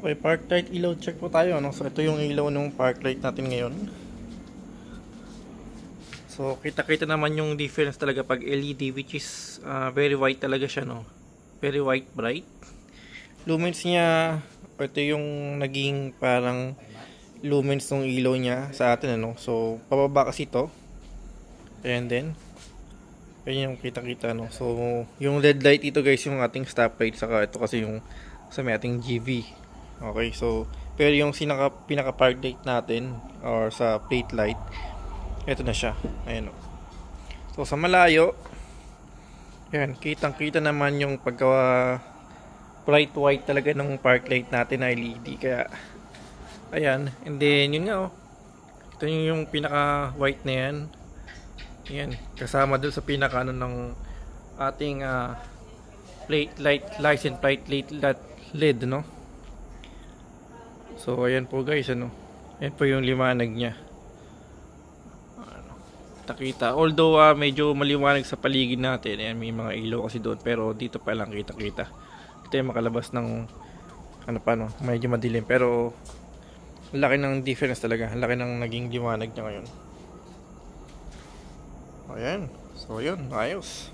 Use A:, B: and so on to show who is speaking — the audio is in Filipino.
A: Okay, park light ilaw check po tayo, no? So ito yung ilaw ng park light natin ngayon. So kita-kita naman yung difference talaga pag LED, which is very white talaga siya, no? Very white bright. Lumens niya, ito yung naging parang lumens ng ilaw niya sa atin, ano? So pababa kasi ito. And then ayan yung kita-kita, no? So yung LED light ito guys, yung ating stoplight, saka ito kasi yung sa may ating GV. Okay, so pero yung pinaka park light natin or sa plate light, ito na siya. Ayan, o. So sa malayo, ayan, kitang-kita naman yung pagka bright white talaga ng park light natin na LED. Kaya ayan, and then yun nga, oh. Ito yung pinaka white na yan. Ayan, kasama dun sa pinaka ano ng ating plate light, license plate LED, no? So ayan po guys, ano, ayan po yung liwanag niya, takita. Although medyo maliwanag sa paligid natin, ayan, may mga ilaw kasi doon, pero dito pa lang kita-kita. Ito yung makalabas ng ano pa, no, medyo madilim, pero laki ng difference talaga, laki ng naging liwanag niya ngayon. Ayan, so yun, ayos.